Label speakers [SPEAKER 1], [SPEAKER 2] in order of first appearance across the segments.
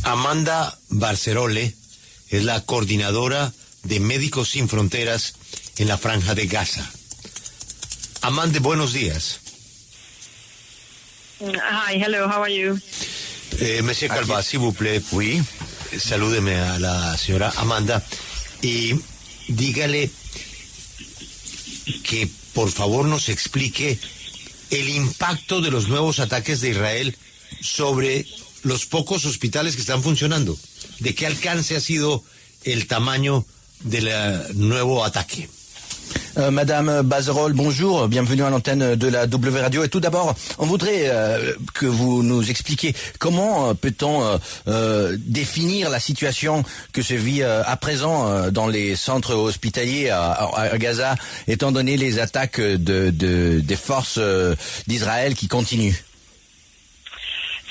[SPEAKER 1] Amanda Barcerole es la coordinadora de Médicos Sin Fronteras en la Franja de Gaza. Amanda, buenos días.
[SPEAKER 2] Hi, hello, how are you?
[SPEAKER 1] Monsieur Calva, s'il vous plaît, oui. Salúdeme a la señora Amanda y dígale que por favor nos explique el impacto de los nuevos ataques de Israel sobre los pocos hospitales que están funcionando. ¿De qué alcance ha sido el tamaño del nuevo ataque?
[SPEAKER 3] Madame Bazerol, bonjour, bienvenue à l'antenne de la W Radio. Et tout d'abord, on voudrait que vous nous expliquiez comment peut-on définir la situation que se vit à présent dans les centres hospitaliers à Gaza, étant donné les attaques des forces d'Israël qui continuent.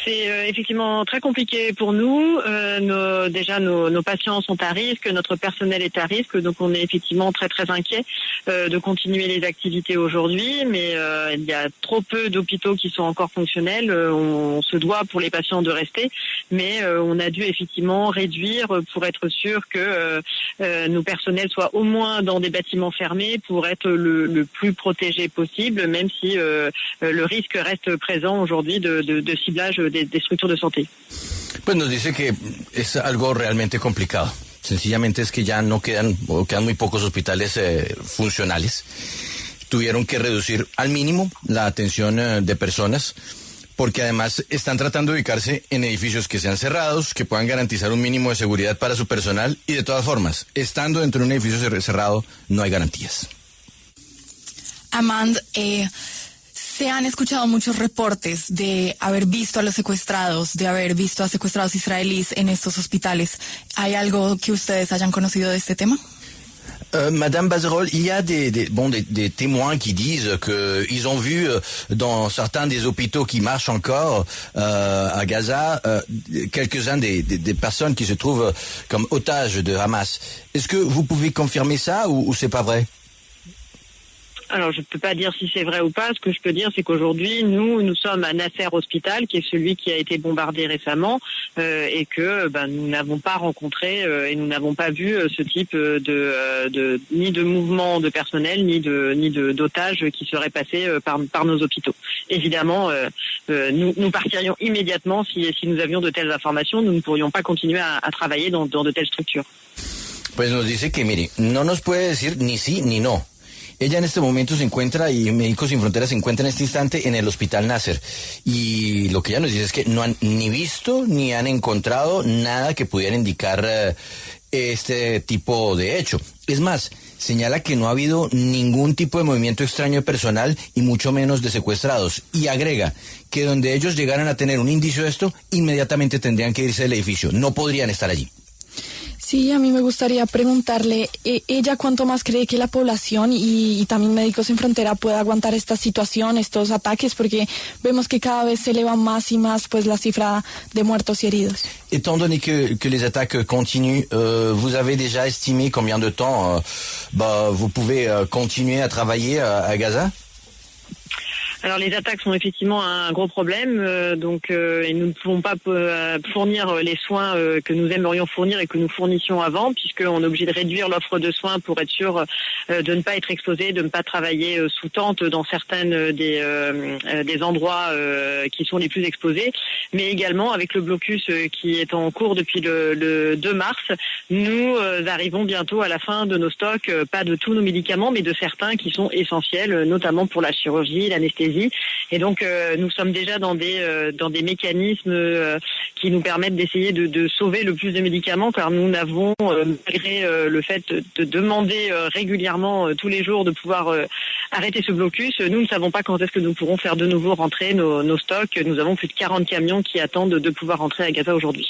[SPEAKER 2] C'est effectivement très compliqué pour nous. Nos patients sont à risque, notre personnel est à risque, donc on est effectivement très très inquiet de continuer les activités aujourd'hui. Mais il y a trop peu d'hôpitaux qui sont encore fonctionnels. On se doit pour les patients de rester, mais on a dû effectivement réduire pour être sûr que nos personnels soient au moins dans des bâtiments fermés pour être le plus protégés possible, même si le risque reste présent aujourd'hui de ciblage de structures de santé.
[SPEAKER 3] Pues nos dice que es algo realmente complicado. Sencillamente es que ya no quedan muy pocos hospitales funcionales. Tuvieron que reducir al mínimo la atención de personas, porque además están tratando de ubicarse en edificios que sean cerrados, que puedan garantizar un mínimo de seguridad para su personal, y de todas formas, estando dentro de un edificio cerrado, no hay garantías.
[SPEAKER 4] Amand, se han escuchado muchos reportes de haber visto a los secuestrados, de haber visto a secuestrados israelíes en estos hospitales. ¿Hay algo que ustedes hayan conocido de este tema?
[SPEAKER 3] Madame Bazerol, il y a des témoins qui disent que ils ont vu dans certains des hôpitaux qui marchent encore à Gaza quelques-uns des personnes qui se trouvent comme otages de Hamas. Est-ce que vous pouvez confirmer ça ou c'est pas vrai?
[SPEAKER 2] Alors, je ne peux pas dire si c'est vrai ou pas. Ce que je peux dire, c'est qu'aujourd'hui, nous sommes à Nasser Hospital, qui est celui qui a été bombardé récemment, et que nous n'avons pas rencontré et nous n'avons pas vu ce type ni de mouvement de personnel, ni d'otages qui seraient passés par nos hôpitaux. Évidemment, nous partirions immédiatement si nous avions de telles informations. Nous ne pourrions pas continuer à travailler dans de telles structures.
[SPEAKER 3] Pues nos dice que, mire, no nos puede decir ni sí ni no. Ella en este momento se encuentra, y Médicos Sin Fronteras se encuentra en este instante en el Hospital Nasser. Y lo que ella nos dice es que no han ni visto ni han encontrado nada que pudiera indicar este tipo de hecho. Es más, señala que no ha habido ningún tipo de movimiento extraño de personal y mucho menos de secuestrados. Y agrega que donde ellos llegaran a tener un indicio de esto, inmediatamente tendrían que irse del edificio. No podrían estar allí.
[SPEAKER 4] Sí, a mí me gustaría preguntarle, ella cuánto más cree que la población y también Médicos Sin Frontera pueda aguantar esta situación, estos ataques, porque vemos que cada vez se eleva más y más pues la cifra de muertos y heridos.
[SPEAKER 3] Étant donné que les attaques continuent, vous avez déjà estimé combien de temps vous pouvez continuer à travailler à Gaza?
[SPEAKER 2] Alors les attaques sont effectivement un gros problème, et nous ne pouvons pas fournir les soins que nous aimerions fournir et que nous fournissions avant, puisqu'on est obligé de réduire l'offre de soins pour être sûr de ne pas être exposé, de ne pas travailler sous tente dans certaines des endroits qui sont les plus exposés, mais également avec le blocus qui est en cours depuis le 2 mars, nous arrivons bientôt à la fin de nos stocks, pas de tous nos médicaments, mais de certains qui sont essentiels, notamment pour la chirurgie, l'anesthésie. Et donc nous sommes déjà dans des mécanismes qui nous permettent d'essayer de sauver le plus de médicaments, car nous n'avons, malgré le fait de demander régulièrement tous les jours de pouvoir arrêter ce blocus, nous ne savons pas quand est-ce que nous pourrons faire de nouveau rentrer nos stocks. Nous avons plus de 40 camions qui attendent de pouvoir rentrer à Gaza aujourd'hui.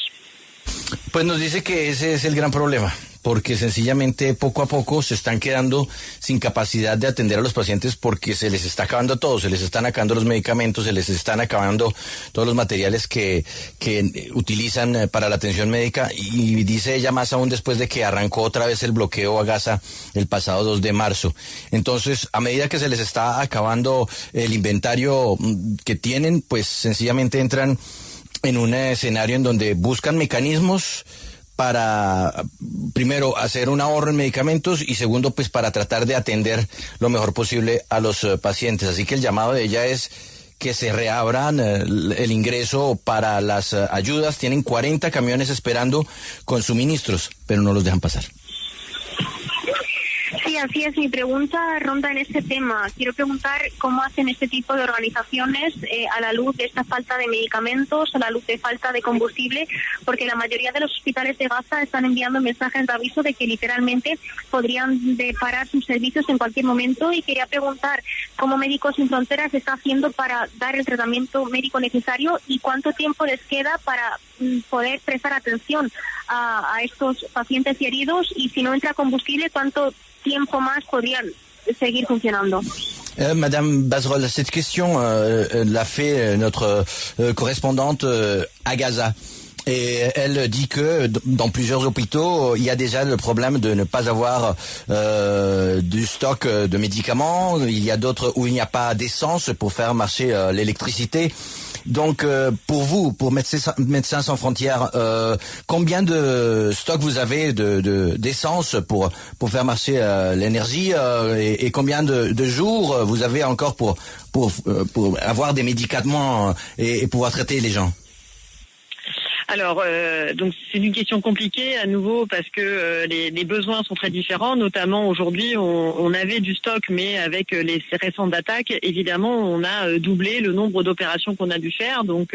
[SPEAKER 3] Pues nos dice que ese es el gran problema, porque sencillamente poco a poco se están quedando sin capacidad de atender a los pacientes porque se les está acabando todo, se les están acabando los medicamentos, se les están acabando todos los materiales que utilizan para la atención médica, y dice ella más aún después de que arrancó otra vez el bloqueo a Gaza el pasado 2 de marzo. Entonces, a medida que se les está acabando el inventario que tienen, pues sencillamente entran en un escenario en donde buscan mecanismos para, primero, hacer un ahorro en medicamentos y segundo, pues para tratar de atender lo mejor posible a los pacientes. Así que el llamado de ella es que se reabran el ingreso para las ayudas. Tienen 40 camiones esperando con suministros, pero no los dejan pasar.
[SPEAKER 5] Sí, así es. Mi pregunta ronda en este tema. Quiero preguntar cómo hacen este tipo de organizaciones a la luz de esta falta de medicamentos, a la luz de falta de combustible, porque la mayoría de los hospitales de Gaza están enviando mensajes de aviso de que literalmente podrían parar sus servicios en cualquier momento, y quería preguntar cómo Médicos Sin Fronteras está haciendo para dar el tratamiento médico necesario y cuánto tiempo les queda para poder prestar atención a estos pacientes y heridos, y si no entra combustible, cuánto tiempo más podrían seguir funcionando.
[SPEAKER 3] Madame Bazerol, cette question l'a fait notre correspondante à Gaza. Et elle dit que dans plusieurs hôpitaux, il y a déjà le problème de ne pas avoir du stock de médicaments. Il y a d'autres où il n'y a pas d'essence pour faire marcher l'électricité. Donc, pour vous, pour Médecins Sans Frontières, combien de stock vous avez d'essence pour faire marcher l'énergie et combien de jours vous avez encore pour avoir des médicaments et pouvoir traiter les gens?
[SPEAKER 2] Alors, donc c'est une question compliquée à nouveau parce que les besoins sont très différents. Notamment aujourd'hui, on avait du stock, mais avec les récentes attaques, évidemment, on a doublé le nombre d'opérations qu'on a dû faire. Donc,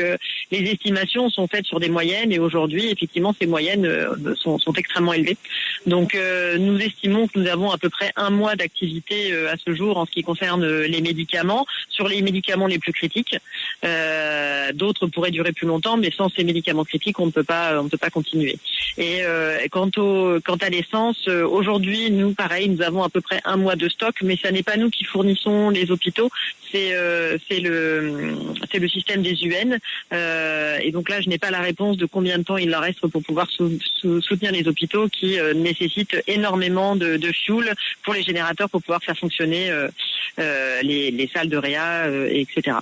[SPEAKER 2] les estimations sont faites sur des moyennes, et aujourd'hui, effectivement, ces moyennes sont extrêmement élevées. Donc, nous estimons que nous avons à peu près 1 mois d'activité à ce jour en ce qui concerne les médicaments. Sur les médicaments les plus critiques, d'autres pourraient durer plus longtemps, mais sans ces médicaments critiques, on ne peut pas continuer. Et quant à l'essence, aujourd'hui, nous, pareil, nous avons à peu près 1 mois de stock, mais ça n'est pas nous qui fournissons les hôpitaux, c'est le système des UN. Et donc là, je n'ai pas la réponse de combien de temps il leur reste pour pouvoir soutenir les hôpitaux qui nécessitent énormément de fuel pour les générateurs pour pouvoir faire fonctionner les salles de réa, etc.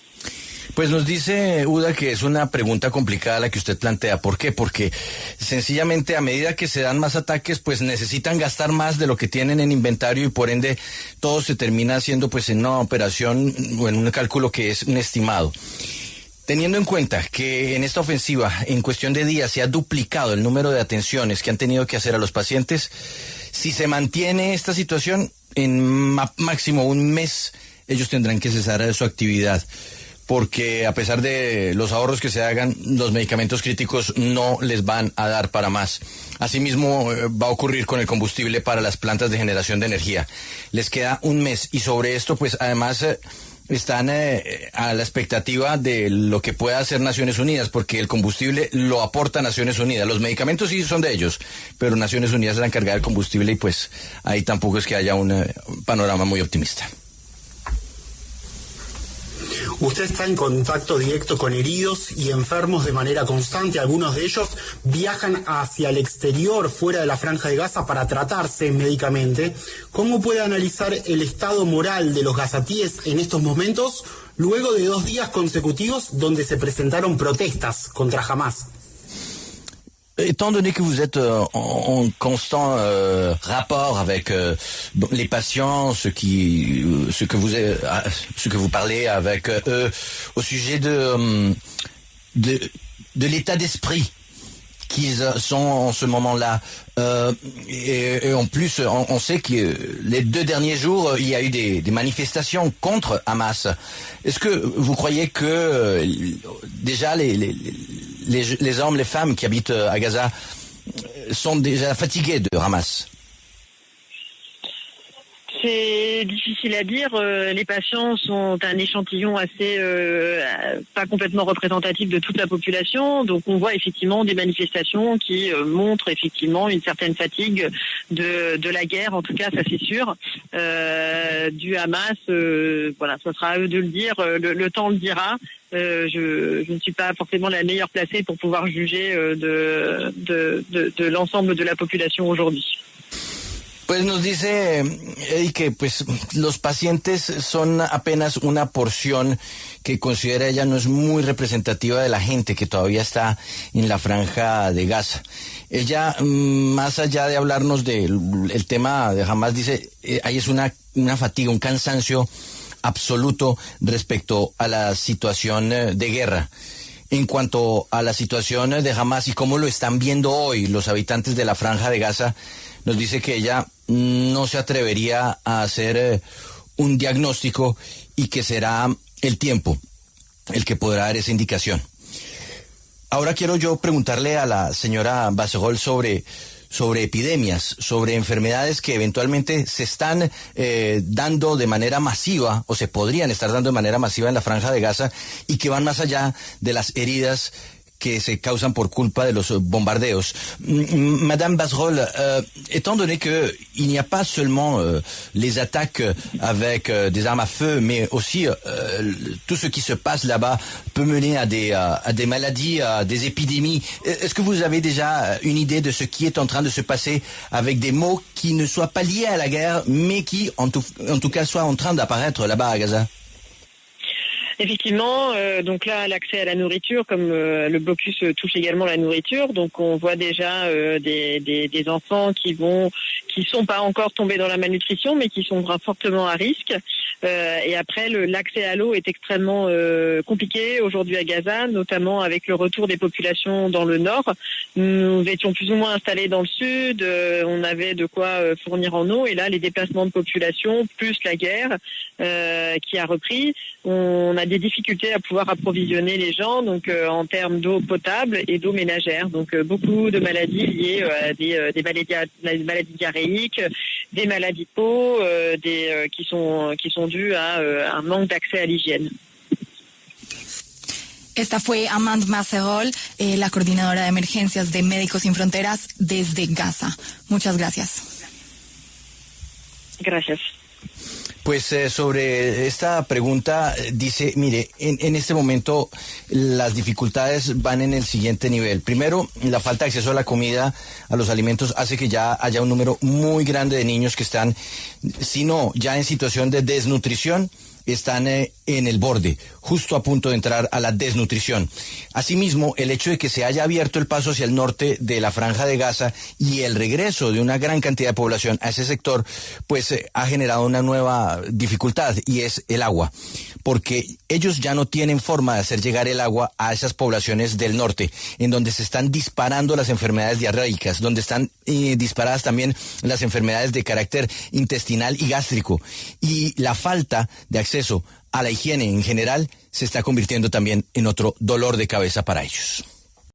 [SPEAKER 3] Pues nos dice Uda que es una pregunta complicada la que usted plantea. ¿Por qué? Porque sencillamente a medida que se dan más ataques, pues necesitan gastar más de lo que tienen en inventario y por ende todo se termina haciendo pues en una operación o en un cálculo que es un estimado. Teniendo en cuenta que en esta ofensiva, en cuestión de días, se ha duplicado el número de atenciones que han tenido que hacer a los pacientes, si se mantiene esta situación, en máximo 1 mes, ellos tendrán que cesar su actividad. Porque a pesar de los ahorros que se hagan, los medicamentos críticos no les van a dar para más. Asimismo, va a ocurrir con el combustible para las plantas de generación de energía. Les queda 1 mes y sobre esto, pues además están a la expectativa de lo que pueda hacer Naciones Unidas, porque el combustible lo aporta Naciones Unidas. Los medicamentos sí son de ellos, pero Naciones Unidas es la encargada del combustible y pues ahí tampoco es que haya un panorama muy optimista.
[SPEAKER 6] Usted está en contacto directo con heridos y enfermos de manera constante. Algunos de ellos viajan hacia el exterior, fuera de la Franja de Gaza, para tratarse médicamente. ¿Cómo puede analizar el estado moral de los gazatíes en estos momentos, luego de 2 días consecutivos donde se presentaron protestas contra Hamas?
[SPEAKER 3] Étant donné que vous êtes en constant rapport avec les patients, ce que vous parlez avec eux au sujet de l'état d'esprit qu'ils sont en ce moment-là, et en plus on sait que les 2 derniers jours il y a eu des manifestations contre Hamas. Est-ce que vous croyez que déjà les hommes, les femmes qui habitent à Gaza sont déjà fatigués de Hamas?
[SPEAKER 2] C'est difficile à dire. Les patients sont un échantillon assez pas complètement représentatif de toute la population. Donc on voit effectivement des manifestations qui montrent effectivement une certaine fatigue de la guerre. En tout cas, ça c'est sûr. Du Hamas, voilà, ce sera à eux de le dire. Le temps le dira. Je ne suis pas forcément la meilleure placée pour pouvoir juger de l'ensemble de la population aujourd'hui.
[SPEAKER 3] Pues nos dice Eddie que pues los pacientes son apenas una porción que considera ella no es muy representativa de la gente que todavía está en la franja de Gaza. Ella, más allá de hablarnos del tema de Hamas, dice, ahí es una fatiga, un cansancio absoluto respecto a la situación de guerra. En cuanto a la situación de Hamas y cómo lo están viendo hoy los habitantes de la franja de Gaza, nos dice que ella no se atrevería a hacer un diagnóstico y que será el tiempo el que podrá dar esa indicación. Ahora quiero yo preguntarle a la señora Basserol sobre epidemias, sobre enfermedades que eventualmente se están dando de manera masiva o se podrían estar dando de manera masiva en la franja de Gaza y que van más allá de las heridas que se causan por culpa de los bombardeos. Madame Basserol, étant donné que il n'y a pas seulement les attaques avec des armes à feu, mais aussi tout ce qui se passe là-bas peut mener à des maladies, à des épidémies. Est-ce que vous avez déjà une idée de ce qui est en train de se passer avec des maux qui ne soient pas liés à la guerre, mais qui en tout cas soient en train d'apparaître là-bas à Gaza?
[SPEAKER 2] Effectivement, donc là, l'accès à la nourriture, comme le blocus touche également la nourriture, donc on voit déjà des enfants qui sont pas encore tombés dans la malnutrition, mais qui sont fortement à risque. Et après, l'accès à l'eau est extrêmement compliqué aujourd'hui à Gaza, notamment avec le retour des populations dans le nord. Nous étions plus ou moins installés dans le sud, on avait de quoi fournir en eau, et là, les déplacements de population, plus la guerre qui a repris, on a des difficultés à pouvoir approvisionner les gens, donc en termes d'eau potable et d'eau ménagère. Donc beaucoup de maladies liées à des maladies diarrhéiques, des maladies de peau, qui sont dues à un manque d'accès à l'hygiène.
[SPEAKER 7] Esta fue Amand Basserol, la coordinadora de emergencias de Médicos Sin Fronteras desde Gaza. Muchas gracias.
[SPEAKER 2] Gracias.
[SPEAKER 3] Pues sobre esta pregunta dice, mire, en este momento las dificultades van en el siguiente nivel. Primero, la falta de acceso a la comida, a los alimentos, hace que ya haya un número muy grande de niños que están, si no, ya en situación de desnutrición, están en el borde, justo a punto de entrar a la desnutrición. Asimismo, el hecho de que se haya abierto el paso hacia el norte de la franja de Gaza y el regreso de una gran cantidad de población a ese sector, pues ha generado una nueva dificultad, y es el agua, porque ellos ya no tienen forma de hacer llegar el agua a esas poblaciones del norte, en donde se están disparando las enfermedades diarreicas, donde están disparadas también las enfermedades de carácter intestinal y gástrico, y la falta de acceso a la higiene en general se está convirtiendo también en otro dolor de cabeza para ellos.